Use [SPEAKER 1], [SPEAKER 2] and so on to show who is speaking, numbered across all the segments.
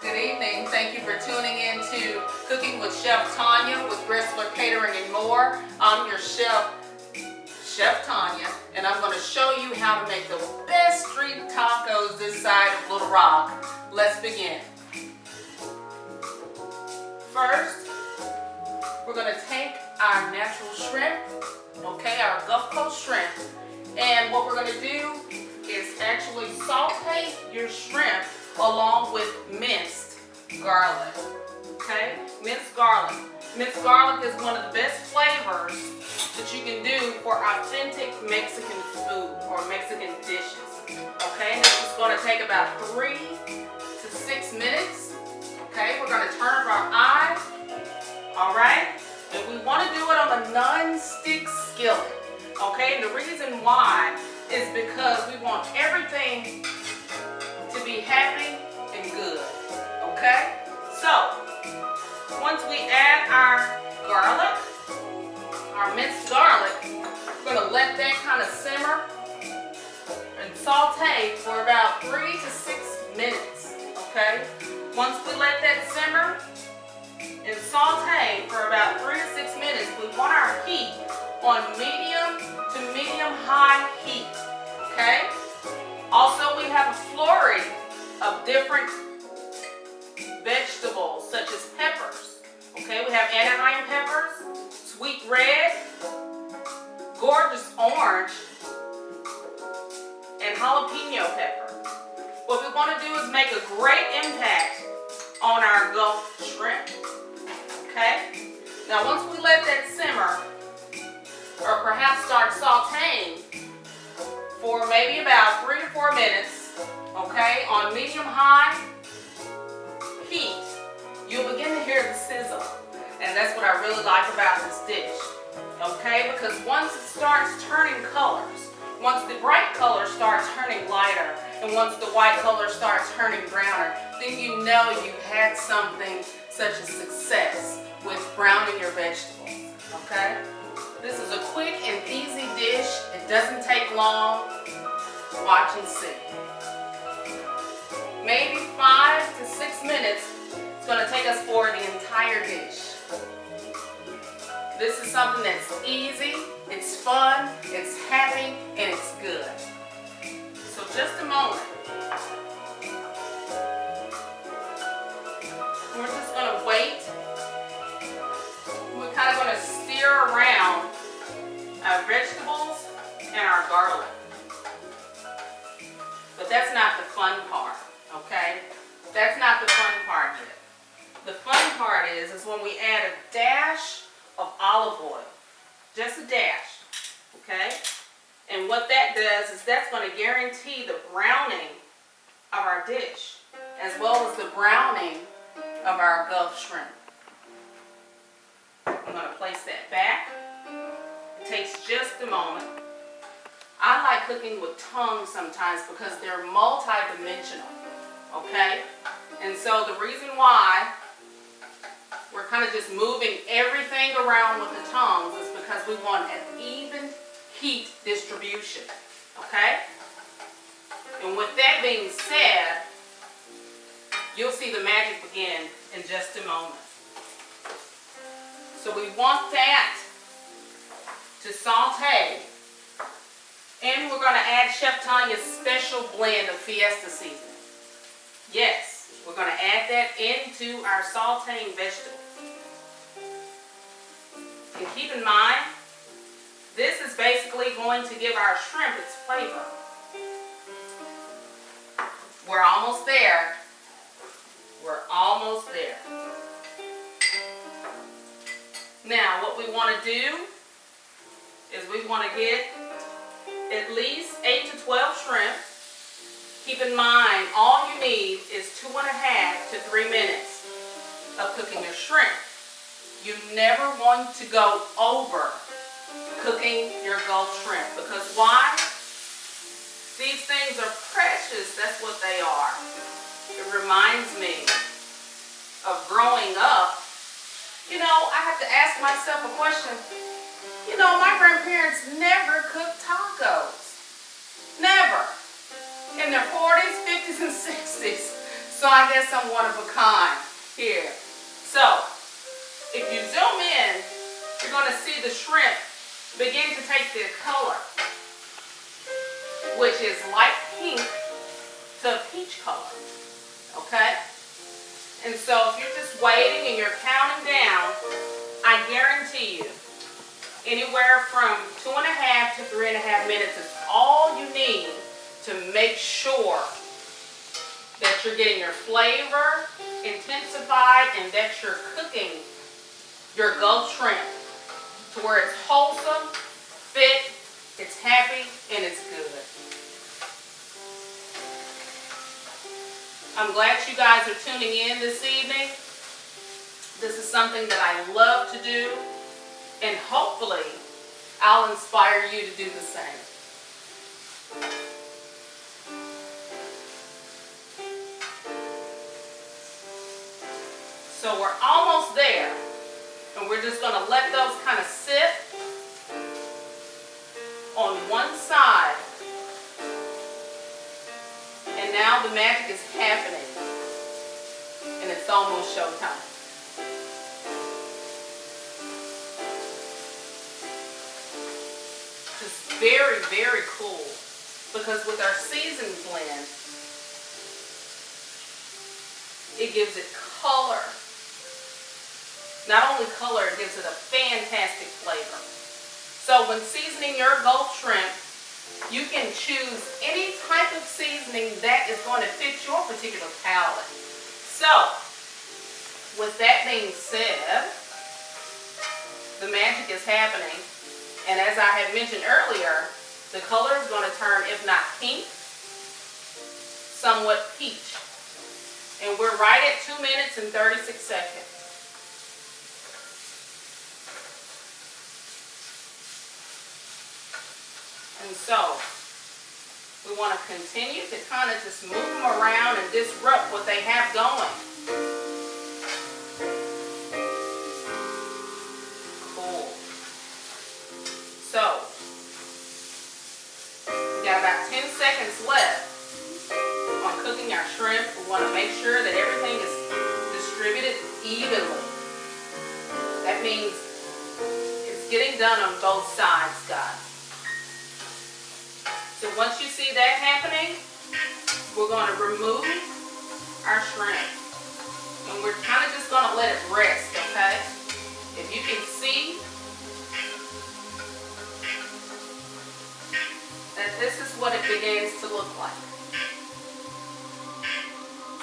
[SPEAKER 1] Good evening. Thank you for tuning in to Cooking with Chef Tanya with Gressler Catering and More. I'm your chef, Chef Tanya, and I'm going to show you how to make the best street tacos this side of Little Rock. Let's begin. First, we're going to take our natural shrimp, okay, our Gulf Coast shrimp, and what we're going to do is actually saute your shrimp along with minced garlic, okay? Minced garlic. Minced garlic is one of the best flavors that you can do for authentic Mexican food or Mexican dishes, okay? This is going to take about 3 to 6 minutes, okay? We're going to turn our eye, all right? And we want to do it on a non-stick skillet, okay? And the reason why is because we want everything to be happy and good, okay? So, once we add our garlic, our minced garlic, we're going to let that kind of simmer and saute for about 3 to 6 minutes, okay? Once we let that simmer and saute for about 3 to 6 minutes, we want our heat on medium to medium-high heat, okay? Also, we have a flurry of different vegetables such as peppers, okay? We have Anaheim peppers, sweet red, gorgeous orange, and jalapeno pepper. What we want to do is make a great impact on our Gulf shrimp, okay? Now, once we let that simmer, or perhaps start sauteing for maybe about 3 to 4 minutes, okay, on medium-high heat, you'll begin to hear the sizzle. And that's what I really like about this dish, okay, because once it starts turning colors, once the bright color starts turning lighter, and once the white color starts turning browner, then you know you've had something such a success with browning your vegetables, okay? This is a quick and easy dish. It doesn't take long. Watch and see. Maybe 5 to 6 minutes it's going to take us for the entire dish. This is something that's easy, it's fun, it's happy, and it's good. So just a moment. We're just going to wait. We're kind of going to stir around our vegetables and our garlic. But that's not the fun part, okay? That's not the fun part yet. The fun part is when we add a dash of olive oil. Just a dash, okay? And what that does is that's going to guarantee the browning of our dish, as well as the browning of our Gulf shrimp. I'm going to place that back. It takes just a moment. I like cooking with tongs sometimes because they're multi-dimensional, okay? And so the reason why we're kind of just moving everything around with the tongs is because we want an even heat distribution, okay? And with that being said, you'll see the magic begin in just a moment. So we want that to saute, and we're going to add Chef Tanya's special blend of Fiesta seasoning. Yes, we're going to add that into our sauteing vegetables. And keep in mind, this is basically going to give our shrimp its flavor. We're almost there. We're almost there. Now, what we want to do is we want to get at least 8 to 12 shrimp. Keep in mind, all you need is 2.5 to 3 minutes of cooking your shrimp. You never want to go over cooking your Gulf shrimp, because why? These things are precious. That's what they are. It reminds me of growing up. You know, I have to ask myself a question. You know, my grandparents never cooked tacos. Never. In their 40s, 50s, and 60s. So I guess I'm one of a kind here. So if you zoom in, you're going to see the shrimp begin to take their color, which is light pink to peach color. Okay? And so if you're just waiting and you're counting down, I guarantee you anywhere from 2.5 to 3.5 minutes is all you need to make sure that you're getting your flavor intensified and that you're cooking your Gulf shrimp to where it's wholesome, fit, it's happy, and it's good. I'm glad you guys are tuning in this evening. This is something that I love to do, and hopefully I'll inspire you to do the same. So we're almost there, and we're just going to let those kind of sit on one side. And now the magic is happening, and it's almost showtime. Just very, very cool, because with our seasoned blend, it gives it color. Not only color, it gives it a fantastic flavor. So when seasoning your Gulf shrimp, you can choose any type of seasoning that is going to fit your particular palate. So, with that being said, the magic is happening. And as I had mentioned earlier, the color is going to turn, if not pink, somewhat peach. And we're right at 2 minutes and 36 seconds. And so, we want to continue to kind of just move them around and disrupt what they have going. Cool. So, we got about 10 seconds left on cooking our shrimp. We want to make sure that everything is distributed evenly. That means it's getting done on both sides, guys. So once you see that happening, we're going to remove our shrimp. And we're kind of just going to let it rest, okay? If you can see that this is what it begins to look like.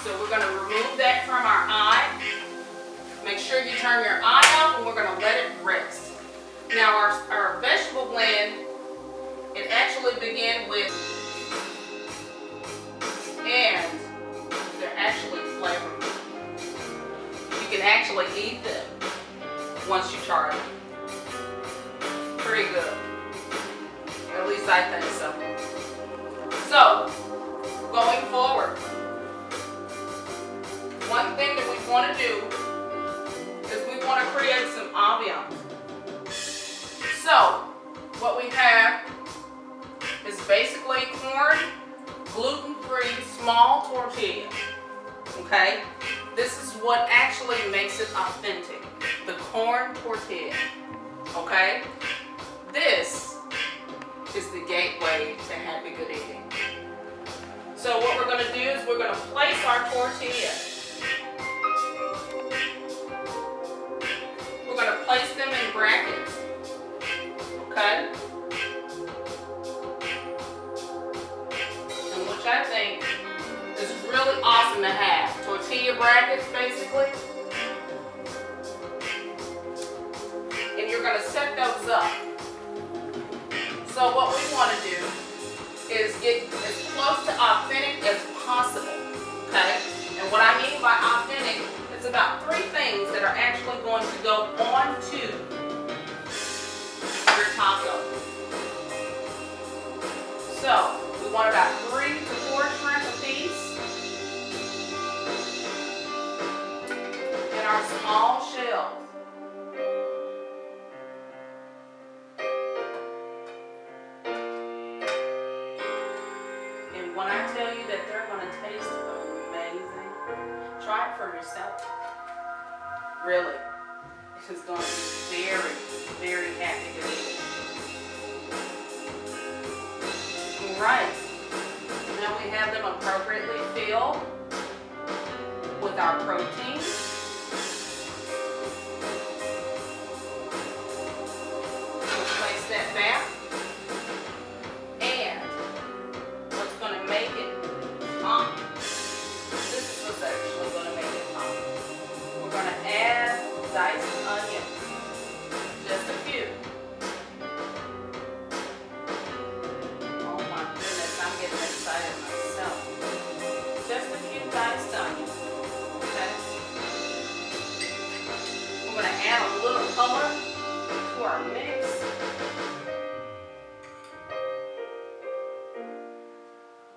[SPEAKER 1] So we're going to remove that from our eye. Make sure you turn your eye off, and we're going to let it rest. Now our vegetable blend, it actually began with, and they're actually flavorful. You can actually eat them once you try them. Pretty good. At least I think so. So, going forward, one thing that we want to do is we want to create some ambiance. So, what we have is basically corn, gluten-free, small tortilla. Okay? This is what actually makes it authentic. The corn tortilla. Okay? This is the gateway to happy good eating. So what we're going to do is we're going to place our tortilla. We're going to place them in brackets. Okay? Which I think is really awesome to have. Tortilla brackets, basically. And you're going to set those up. So what we want to do is get as close to authentic as possible. Okay? And what I mean by authentic, it's about 3 things that are actually going to go onto your taco. So, we want about 3 to 4 shrimp a piece. And our small shells. And when I tell you that they're going to taste amazing, from yourself. Really. It's going to be very, very happy with you. Alright. Now we have them appropriately filled with our protein. We'll place that back. And what's going to make it pop? This is what's actually going to make it pop. We're going to add diced onion. Just a few. Oh my goodness, I'm getting excited myself. Just a few diced onions. Okay? We're going to add a little color to our mix.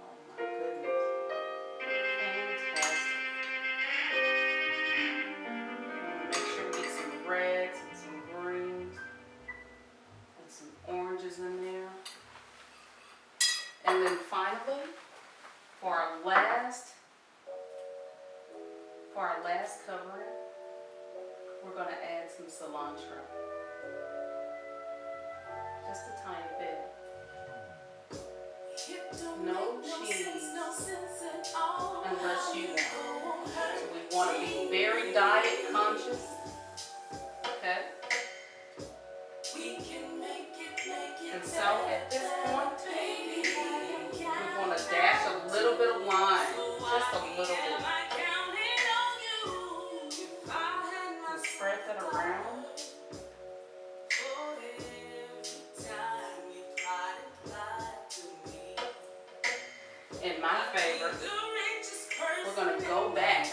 [SPEAKER 1] Oh my goodness. Fantastic. Make sure we get some reds and some greens and some oranges in there. And then finally, for our last covering, we're going to add some cilantro. Just a tiny bit. No cheese unless you want. So we want to be very diet conscious. Okay? And so at this point, we want to dash a little bit of lime. Just a little bit. And spread that around. And my favorite, we're going to go back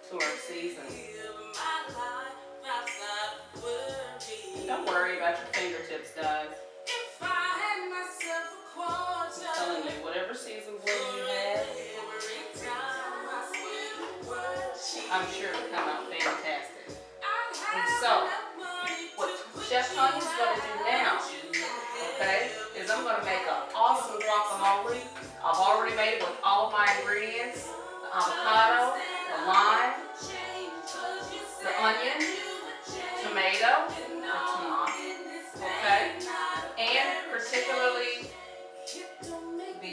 [SPEAKER 1] to our seasoning. Don't worry about your fingertips, guys. I'm telling you, whatever season blend you have, I'm sure it'll come out fantastic. And so, what Chef Tanya's going to do now, okay, is I'm going to make an awesome guacamole. I've already made it with all of my ingredients: the avocado, the lime, the onion, tomato, okay, and particularly the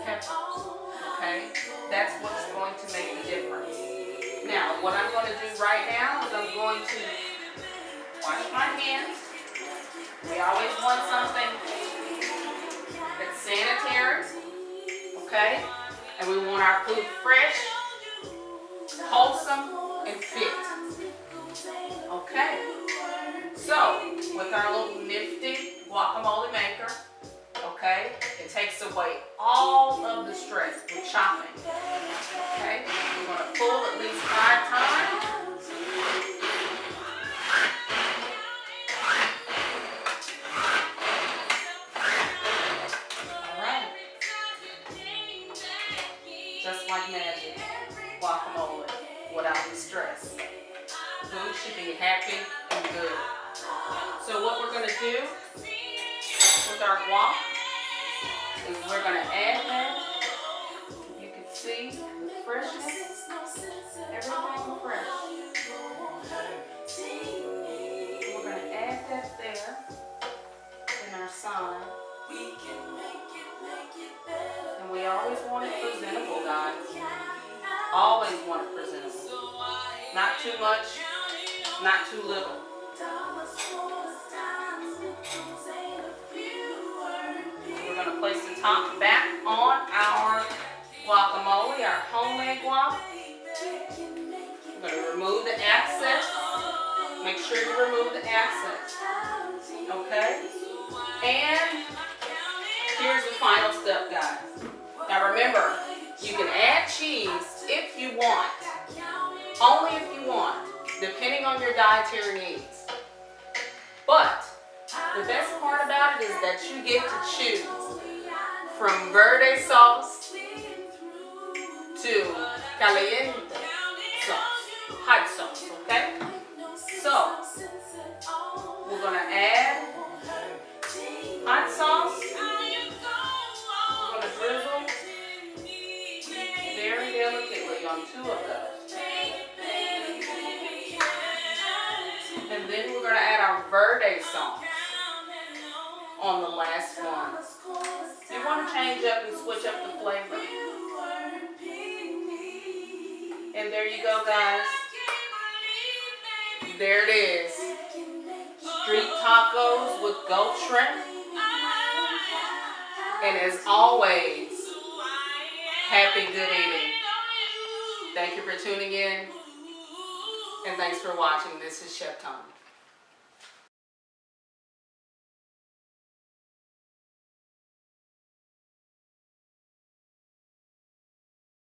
[SPEAKER 1] pepper, okay. That's what's going to make the difference. Now, what I'm going to do right now is I'm going to wash my hands. We always want something that's sanitary, okay? And we want our food fresh, wholesome, and fit. Okay? So, with our little nifty guacamole maker, okay, it takes away all of the stress with chopping. Okay? We're going to pull at least 5 times. Alright. Just like magic. Guacamole without the stress. Food should be happy and good. So what we're going to do with our guac is we're going to add that. You can see the freshness, everything fresh. We're going to add that there in our side. And we always want it presentable, guys. Always want it presentable. Not too much, not too little. We're going to place the top back on our guacamole, our homemade guac. We're going to remove the excess. Make sure you remove the excess. Okay? And here's the final step, guys. Now remember, you can add cheese if you want. Only if you want, depending on your dietary needs. But the best part about it is that you get to choose from verde sauce to caliente sauce, hot sauce, okay? So, we're going to add hot sauce. We're going to drizzle very delicately on 2 then we're going to add our verde sauce on the last one. You want to change up and switch up the flavor. And there you go, guys. There it is. Street tacos with Gulf shrimp. And as always, happy good eating. Thank you for tuning in. And thanks for watching. This is Chef Tony.